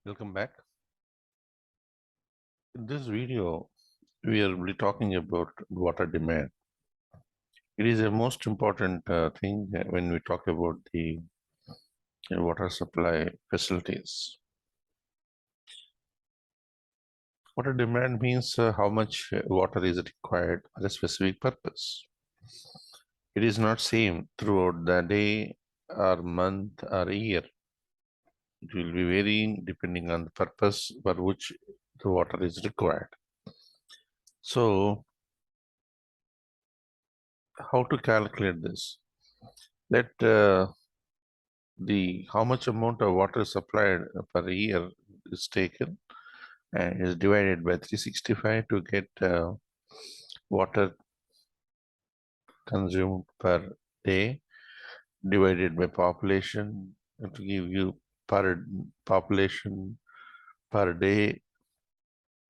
Welcome back. In this video, we will be talking about water demand. It is the most important thing when we talk about the water supply facilities. Water demand means how much water is required for a specific purpose. It is not same throughout the day or month or year. It will be varying depending on the purpose for which the water is required. So, how to calculate this? Let the how much amount of water supplied per year is taken and is divided by 365 to get water consumed per day divided by population to give you per population per day,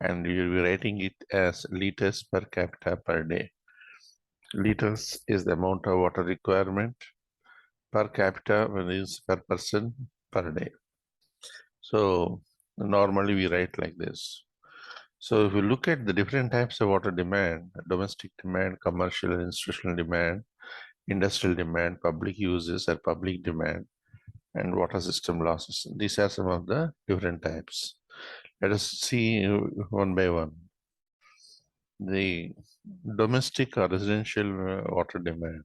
and you'll be writing it as liters per capita per day. Liters is the amount of water requirement per capita is per person per day. So normally we write like this. So if you look at the different types of water demand, domestic demand, commercial and institutional demand, industrial demand, public uses or public demand, and water system losses. These are some of the different types. Let us see one by one. The domestic or residential water demand.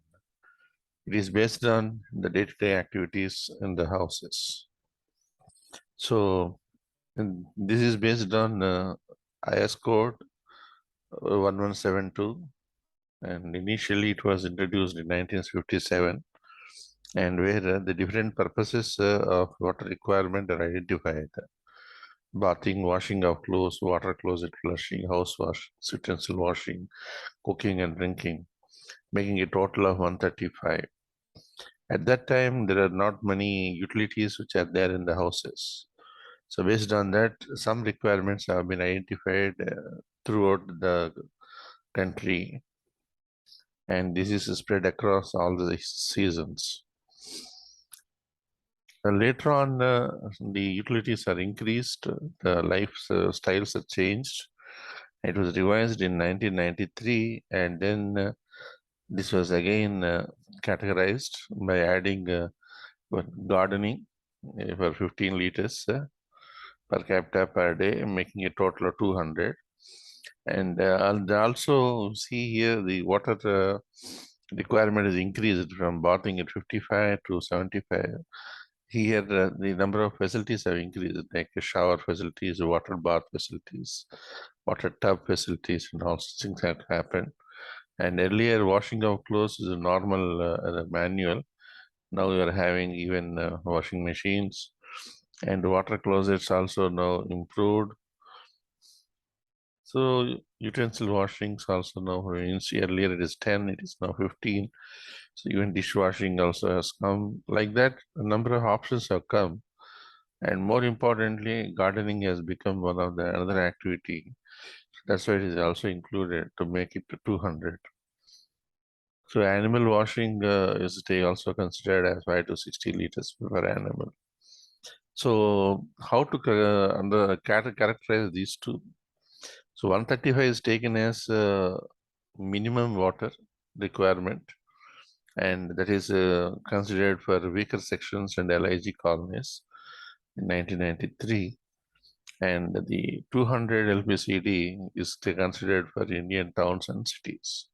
It is based on the day-to-day activities in the houses. So this is based on IS code 1172, and initially it was introduced in 1957, and where the different purposes of water requirement are identified: bathing, washing of clothes, water closet flushing, house wash, utensil washing, cooking and drinking, making a total of 135. At that time, there are not many utilities which are there in the houses. So based on that, some requirements have been identified throughout the country, and this is spread across all the seasons. Later on, the utilities are increased, the lifestyles have changed. It was revised in 1993, and then this was again categorized by adding gardening for 15 liters per capita per day, making a total of 200. And also see here the water requirement is increased from bathing at 55 to 75. Here, the number of facilities have increased, like shower facilities, water bath facilities, water tub facilities, and all such things have happened. And earlier, washing of clothes is a normal manual. Now we are having even washing machines, and water closets also now improved. So utensil washings also now, earlier it is 10, it is now 15. So even dishwashing also has come. Like that, a number of options have come. And more importantly, gardening has become one of the other activity. That's why it is also included to make it to 200. So animal washing is they also considered as 5 to 60 liters per animal. So how to characterize these two? So 135 is taken as minimum water requirement, and that is considered for weaker sections and LIG colonies in 1993. And the 200 LPCD is considered for Indian towns and cities.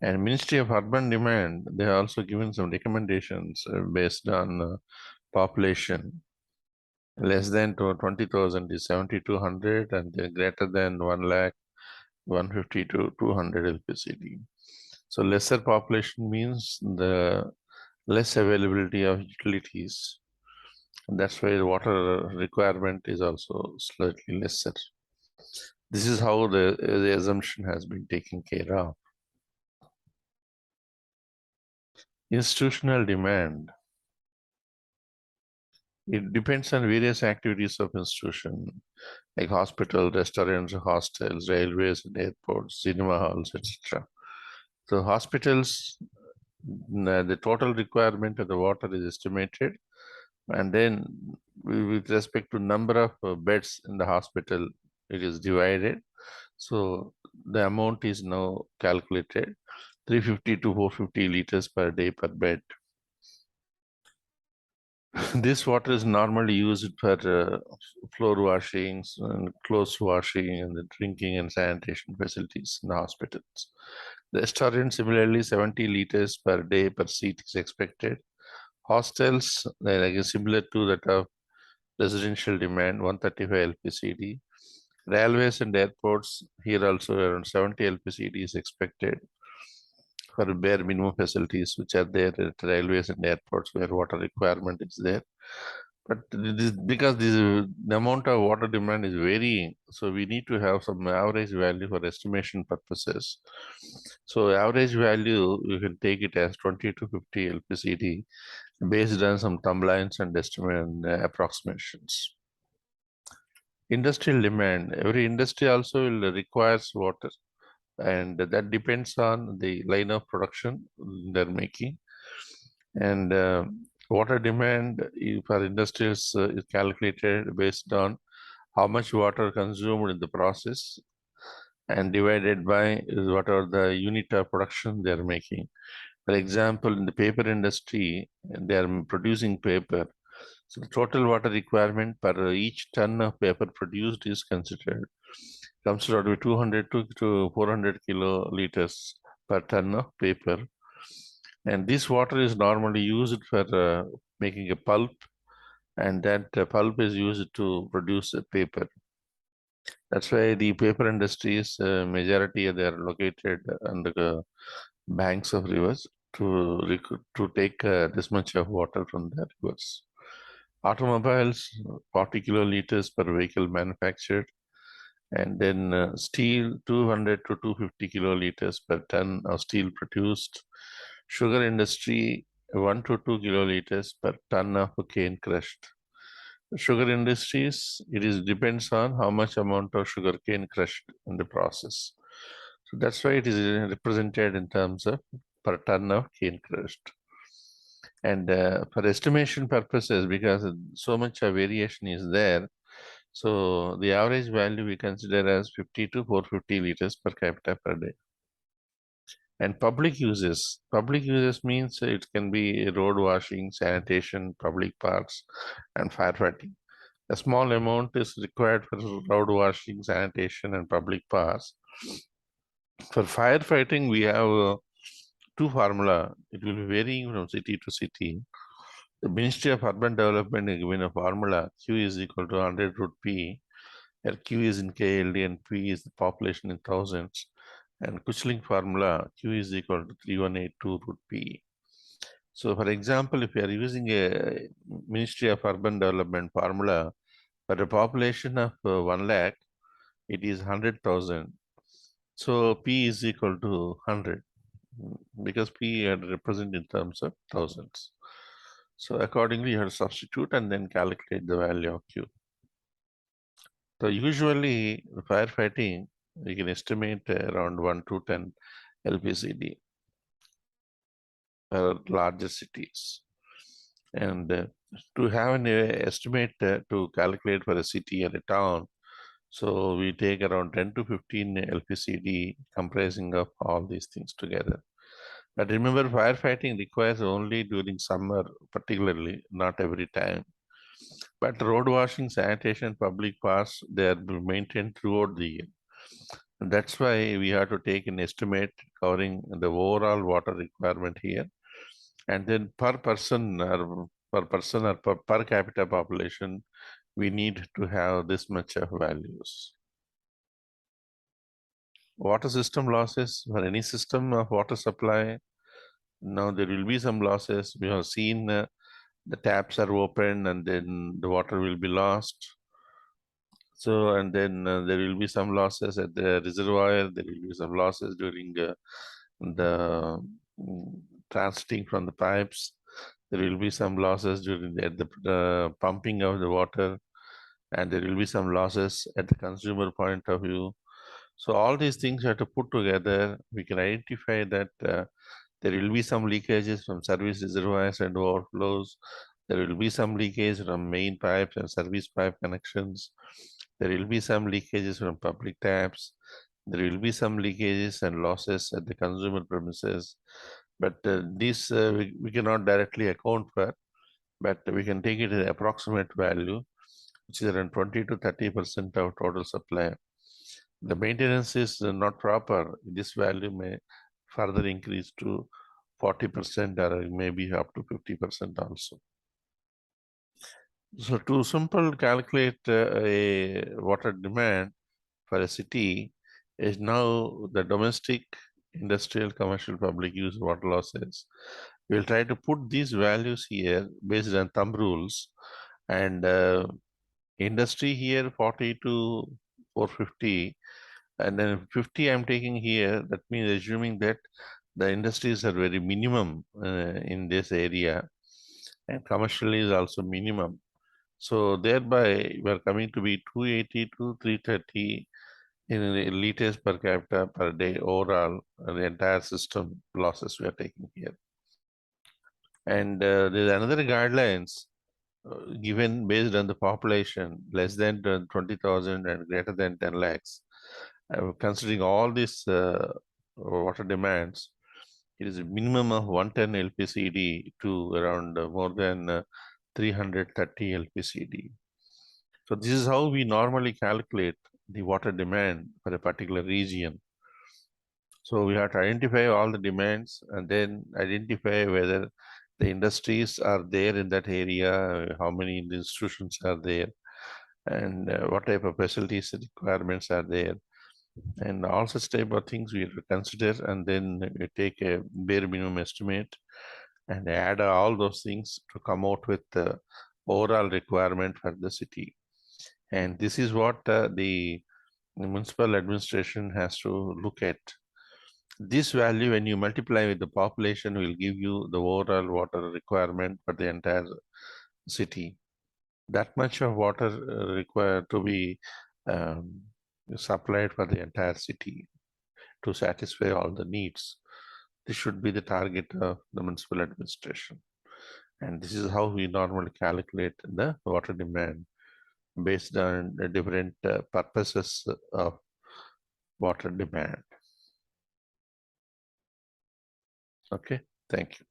And Ministry of Urban Demand, they have also given some recommendations based on population. Less than 20,000 is 7,200, and greater than 1 lakh, 150 to 200 LPCD. So lesser population means the less availability of utilities. And that's why the water requirement is also slightly lesser. This is how the assumption has been taken care of. Institutional demand. It depends on various activities of institution, like hospital, restaurants, hostels, railways, and airports, cinema halls, etc. So hospitals, the total requirement of the water is estimated And then with respect to number of beds in the hospital, it is divided. So the amount is now calculated 350 to 450 liters per day per bed. This water is normally used for floor washings and clothes washing and the drinking and sanitation facilities in the hospitals. The restaurant similarly 70 liters per day per seat is expected. Hostels, they're like similar to that of residential demand, 135 LPCD. Railways and airports, here also around 70 LPCD is expected for bare minimum facilities which are there at railways and airports where water requirement is there. But because the amount of water demand is varying, so we need to have some average value for estimation purposes. So average value, you can take it as 20 to 50 LPCD based on some timelines and estimate and approximations. Industrial demand, every industry also will requires water, and that depends on the line of production they're making. And water demand for industries is calculated based on how much water consumed in the process and divided by whatever the unit of production they're making. For example, in the paper industry, they are producing paper. So the total water requirement per each ton of paper produced is considered. Comes to be 200 to 400 kiloliters per ton of paper. And this water is normally used for making a pulp, and that pulp is used to produce a paper. That's why the paper industries, majority they are located on the banks of rivers to take this much of water from the rivers. Automobiles, 40 kiloliters per vehicle manufactured, and then steel, 200 to 250 kiloliters per ton of steel produced. Sugar industry, 1 to 2 kiloliters per ton of cane crushed. Sugar industries, it is depends on how much amount of sugar cane crushed in the process. So that's why it is represented in terms of per ton of cane crushed. And for estimation purposes, because so much of variation is there, so the average value we consider as 50 to 450 liters per capita per day. And public uses means it can be road washing, sanitation, public parks, and firefighting. A small amount is required for road washing, sanitation, and public parks. For firefighting, we have two formula. It will be varying from city to city. The Ministry of Urban Development is given a formula Q is equal to 100 root P, where Q is in KLD and P is the population in thousands. And Kuchling formula Q is equal to 3182 root P. So, for example, if you are using a Ministry of Urban Development formula for a population of 1 lakh, it is 100,000. So, P is equal to 100 because P represent in terms of thousands. So accordingly, you have to substitute and then calculate the value of Q. So usually firefighting, we can estimate around 1 to 10 LPCD for larger cities. And to have an estimate to calculate for a city or a town, so we take around 10 to 15 LPCD comprising of all these things together. But remember, firefighting requires only during summer, particularly, not every time. But road washing, sanitation, public parks, they are maintained throughout the year. And that's why we have to take an estimate covering the overall water requirement here. And then per person or per capita population, we need to have this much of values. Water system losses for any system of water supply. Now there will be some losses. We have seen the taps are open and then the water will be lost. So, and then there will be some losses at the reservoir. There will be some losses during the transiting from the pipes. There will be some losses during the pumping of the water, and there will be some losses at the consumer point of view. So all these things you have to put together. We can identify that there will be some leakages from service reservoirs and overflows. There will be some leakage from main pipes and service pipe connections. There will be some leakages from public taps. There will be some leakages and losses at the consumer premises. But these we cannot directly account for, but we can take it as an approximate value, which is around 20 to 30% of total supply. The maintenance is not proper. This value may further increase to 40% or maybe up to 50% also. So to simple calculate a water demand for a city is now the domestic, industrial, commercial, public use water losses. We'll try to put these values here based on thumb rules, and industry here 40 to 450, and then 50 I'm taking here. That means assuming that the industries are very minimum in this area, and commercially is also minimum. So thereby we are coming to be 280 to 330 in liters per capita per day overall, the entire system losses we are taking here. And there's another guidelines given based on the population less than 20,000 and greater than 10 lakhs. Considering all these water demands, it is a minimum of 110 LPCD to around more than 330 LPCD. So this is how we normally calculate the water demand for a particular region. So we have to identify all the demands and then identify whether the industries are there in that area, how many institutions are there, and what type of facilities requirements are there. And all such type of things we consider, and then we take a bare minimum estimate and add all those things to come out with the overall requirement for the city. And this is what the municipal administration has to look at. This value, when you multiply with the population, will give you the overall water requirement for the entire city. That much of water required to be supplied for the entire city to satisfy all the needs. This should be the target of the municipal administration. And this is how we normally calculate the water demand based on the different purposes of water demand. Okay, thank you.